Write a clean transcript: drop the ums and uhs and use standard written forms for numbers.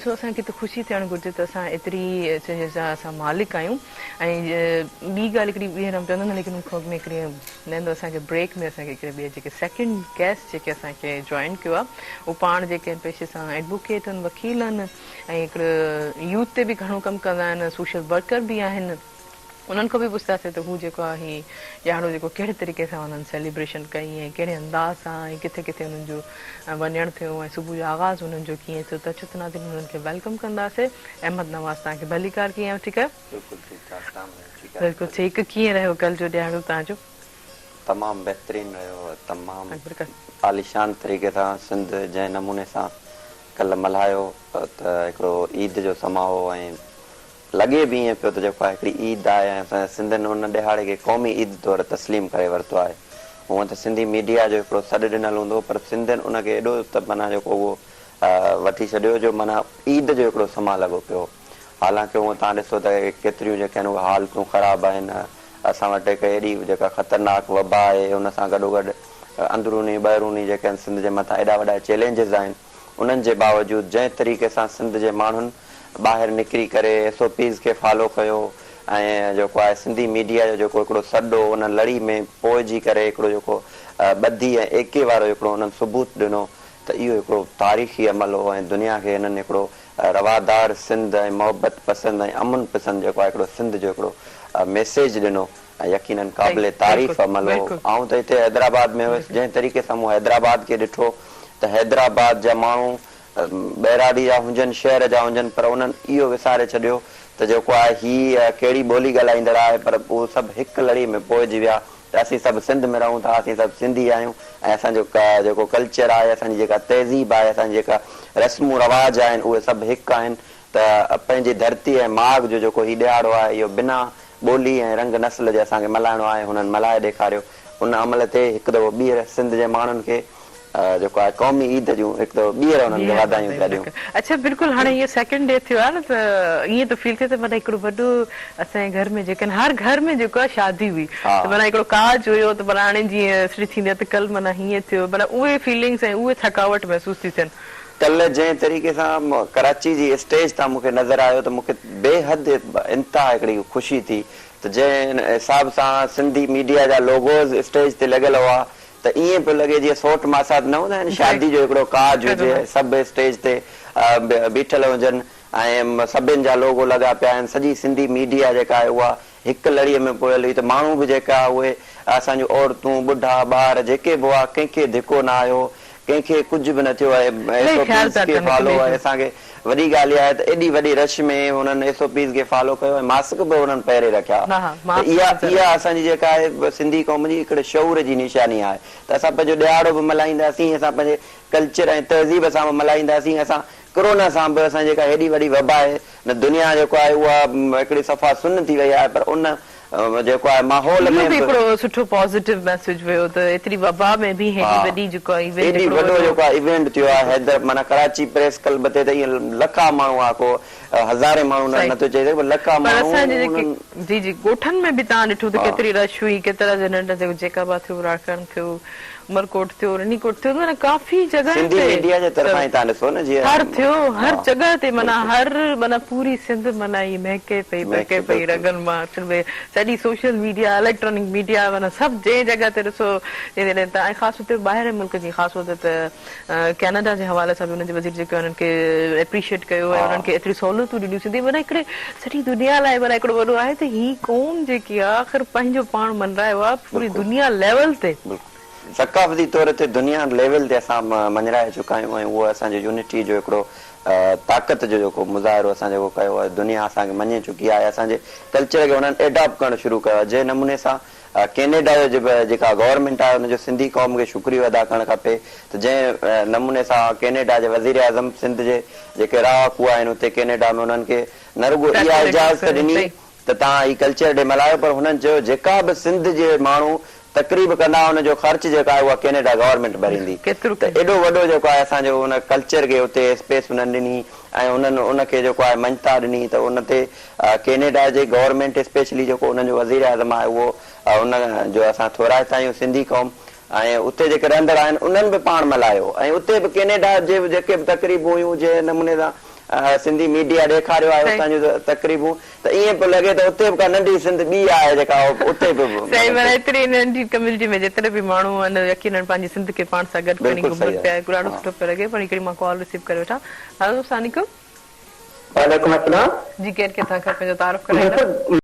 सो असांखे त ख़ुशी थियणु घुरिजे त असां एतिरी असां मालिक आहियूं ऐं ॿी ॻाल्हि हिकिड़ी ॿीहर चवंदमि लेकिन मूंखे में हिकिड़ी नंढो असांखे ब्रेक में असांखे हिकिड़े ॿिए जेके सेकेंड गेस्ट जेके असांखे जॉइन कयो आहे उहो पाण जेके पेशे सां एडवोकेट आहिनि वकील आहिनि ऐं हिकिड़े यूथ ते बि घणो कमु कंदा आहिनि सोशल वर्कर बि आहिनि उन्हनि खां बि पुछंदासीं त हू जेको आहे ॼाणो जेको कहिड़े तरीक़े सां उन्हनि सेलिब्रेशन कई ऐं कहिड़े अंदाज़ सां ऐं किथे किथे उन्हनि जो वञणु थियो ऐं सुबुह जो आगाज़ उन्हनि जो कीअं थियो त अचो नादिन उन्हनि खे वेलकम कंदासीं। अहमद नवाज़ तव्हांखे भलीकार कीअं आहियो? ठीकु आहे बिल्कुलु ठीकु। कीअं रहियो कल्ह जो ॾियारो तव्हांजो? तमामु बहितरीनु रहियो, तमामु आलिशान तरीक़े सां सिंध जंहिं नमूने सां कल्ह मल्हायो त हिकिड़ो ईद जो समारोह ऐं लॻे बि ईअं पियो त जेको आहे हिकिड़ी ईद आहे ऐं असां सिंधियुनि उन ॾिहाड़े खे क़ौमी ईद तौरु तस्लीम करे वरितो आहे। हूअं त सिंधी मीडिया जो हिकिड़ो सॾु ॾिनल हूंदो पर सिंधियुनि उनखे एॾो त माना जेको उहो वठी छॾियो जो माना ईद जो हिकिड़ो समां लॻो पियो। हालांकि हूअं तव्हां ॾिसो त केतिरियूं जेके आहिनि उहे हालतूं ख़राबु आहिनि, असां वटि हिकु अहिड़ी जेका ख़तरनाक वबा आहे उन सां गॾोगॾु अंदरूनी ॿाहिरूनी जेके आहिनि सिंध जे मथां एॾा वॾा चैलेंजिस आहिनि उन्हनि जे बावजूदि जंहिं तरीक़े सां सिंध जे माण्हुनि ॿाहिरि निकिरी करे SOPs खे फॉलो कयो ऐं जेको आहे सिंधी मीडिया जो जेको हिकिड़ो सॾो उन लड़ी में पोइजी करे हिकिड़ो जेको ॿधी ऐं एके वारो हिकिड़ो उन्हनि सबूत ॾिनो त इहो हिकिड़ो तारीख़ी अमल हो ऐं दुनिया खे हिननि हिकिड़ो रवादार सिंध ऐं मोहबत पसंदि ऐं अमन पसंदि जेको आहे हिकिड़ो सिंध जो हिकिड़ो मैसेज ॾिनो ऐं यकीननि क़ाबिल तारीफ़ अमल हो। ऐं त हिते हैदराबाद में हुयुसि जंहिं तरीक़े सां मूं हैदराबाद खे ॾिठो त हैदराबाद जा माण्हू बैराड़ी जा हुजनि शहर जा हुजनि पर उन्हनि इहो विसारे छॾियो त जेको आहे हीअ कहिड़ी ॿोली ॻाल्हाईंदड़ आहे पर उहो सभु हिकु लड़ी में पोइजी विया त असीं सभु सिंध में रहूं था, असीं सभु सिंधी आहियूं ऐं असांजो जेको कल्चर आहे असांजी जेका तहज़ीब आहे असांजी जेका रस्मूं रवाज आहिनि उहे सभु हिकु आहिनि त पंहिंजी धरती ऐं माग जो जेको हीउ ॾियारो आहे इहो बिना ॿोली ऐं रंग नस्ल जे असांखे मल्हाइणो आहे। हुननि मल्हाए ॾेखारियो उन अमल ते हिकु दफ़ो ॿीहर सिंध जे माण्हुनि खे जेको आहे क़ौमी ईद जूं हिकु दफ़ो ॿीहर उन्हनि खे वाधायूं पिया ॾियूं। अच्छा बिल्कुलु हाणे इहो सेकेंड डे थियो आहे न त ईअं त फील थिए त माना हिकिड़ो वॾो असांजे घर में जेके हर घर में जेको आहे शादी हुई त माना हिकिड़ो काज हुयो त माना हाणे जीअं श्री थींदी आहे त कल्ह माना हीअं थियो माना उहे फीलिंग्स ऐं उहे थकावट महसूस थी थियनि। कल्ह जंहिं तरीक़े सां कराची जी स्टेज तां मूंखे नज़र आयो त मूंखे बेहद इंतिहा हिकिड़ी ख़ुशी थी त जंहिं हिसाब सां सिंधी मीडिया जा लोगोज़ स्टेज ते लॻियल हुआ त ईअं पियो लॻे जीअं सोट मासात न हूंदा आहिनि शादी जो हिकिड़ो काज हुजे सभु स्टेज ते बीठल हुजनि ऐं सभिनि जा लोगो लॻा पिया आहिनि सॼी सिंधी मीडिया जेका आहे उहा हिकु लड़ीअ में पोयल हुई त माण्हू बि जेका उहे असांजूं औरतूं ॿुढा ॿार जेके बि हुआ कंहिंखे धिको न आयो कंहिंखे कुझु बि न थियो आहे फॉलो आहे। असांखे वॾी ॻाल्हि इहा आहे त एॾी वॾी रश में हुननि SOPs खे फॉलो कयो ऐं मास्क बि हुननि पहिरे रखिया। इहा असांजी जेका आहे सिंधी क़ौम जी हिकिड़े शऊर जी निशानी आहे त असां पंहिंजो ॾियारो बि मल्हाईंदासीं, असां पंहिंजे कल्चर ऐं तहज़ीब सां बि मल्हाईंदासीं, असां कोरोना सां बि असां जेका हेॾी वॾी वबा आहे न दुनिया जेको आहे उहा हिकिड़ी सफ़ा सुन थी वई आहे पर उन जेको आहे माहौल में हिकिड़ो सुठो पॉजिटिव मैसेज वियो त एतिरी वबा में बि हेॾी वॾी जेको एॾी वॾो जेको आहे इवेंट थियो आहे हैदर माना कराची प्रेस क्लब ते त ईअं लखा माण्हू आहे को हज़ारे माण्हू नथो चई सघे लखा माण्हू जी जी ॻोठनि में बि तव्हां ॾिठो त केतिरी रश हुई केतिरा नंढा जेका बि थियो राखण थियो उमरकोट थियो रनीकोट थियो माना काफ़ी जॻह सिंधी मीडिया जे तरफ़ां तव्हां ॾिसो न जीअं हर थियो हर जॻह ते माना हर माना पूरी सिंध माना ई महके पई रगनि मां सॼी सोशल मीडिया इलेक्ट्रॉनिक मीडिया माना सभु जंहिं जॻह ते ॾिसो ऐं ख़ासि तौर ते ॿाहिरि मुल्क जी ख़ासि तौर ते त कैनेडा जे हवाले सां बि हुनजे वज़ीर जेके हुननि खे एप्रिशिएट कयो ऐं हुननि खे एतिरी सहूलियतूं ॾिनियूं सिंधी माना हिकिड़े सॼी दुनिया लाइ माना हिकिड़ो वॾो आहे त ही क़ौम जेकी आहे आख़िर पंहिंजो पाण मञायो आहे पूरी दुनिया लेवल ते सकाफ़ती तौर ते दुनिया लेवल ते असां मञराए चुका आहियूं ऐं उहो असांजे यूनिटी जो हिकिड़ो ताक़त जो जेको मुज़ाहिरो असां जेको कयो आहे दुनिया असांखे मञे चुकी आहे। असांजे कल्चर खे हुननि एडॉप्ट करणु शुरू कयो आहे जंहिं नमूने सां कैनेडा जो जेका गवर्नमेंट आहे हुनजो सिंधी क़ौम खे शुक्रियो अदा करणु खपे त जंहिं नमूने सां कैनेडा जे वज़ीर आज़म सिंध जे जेके रहाकू आहिनि हुते कैनेडा में हुननि खे न रुगो इहा इजाज़त ॾिनी त तव्हां हीउ कल्चर डे मल्हायो पर हुननि चयो जेका बि सिंध जे माण्हू तकरीब कंदा हुनजो ख़र्च जेका आहे उहा कैनेडा गवर्नमेंट भरींदी त एॾो वॾो जेको आहे असांजो हुन कल्चर खे हुते स्पेस हुननि ॾिनी ऐं हुननि उनखे जेको आहे मञता ॾिनी त उन ते कैनेडा जे गवर्नमेंट स्पेशली जेको हुननि जो वज़ीर आज़म आहे उहो उन जो असां थोराइता आहियूं सिंधी क़ौम ऐं उते जेके रहंदड़ आहिनि उन्हनि बि पाण मल्हायो ऐं उते बि कैनेडा जे जेके बि तकरीबूं हुयूं जंहिं नमूने सां सिंधी मीडिया ॾेखारियो आहे उतां जूं तकरीबूं त ईअं पियो लॻे त उते बि का नंढी सिंध ॿी आहे जेका उते बि सही माना एतिरी नंढी कम्युनिटी में जेतिरे बि माण्हू आहिनि यकीनन पंहिंजी सिंध खे पाण सां गॾु खणी घुमनि पिया ॾाढो सुठो पियो लॻे पर हिकिड़ी मां कॉल रिसीव करे वठां हेलो अस्सलाम वालेकुम वालेकुम अस्सलाम जी केरु किथां खां पंहिंजो तारुफ़ कराईंदा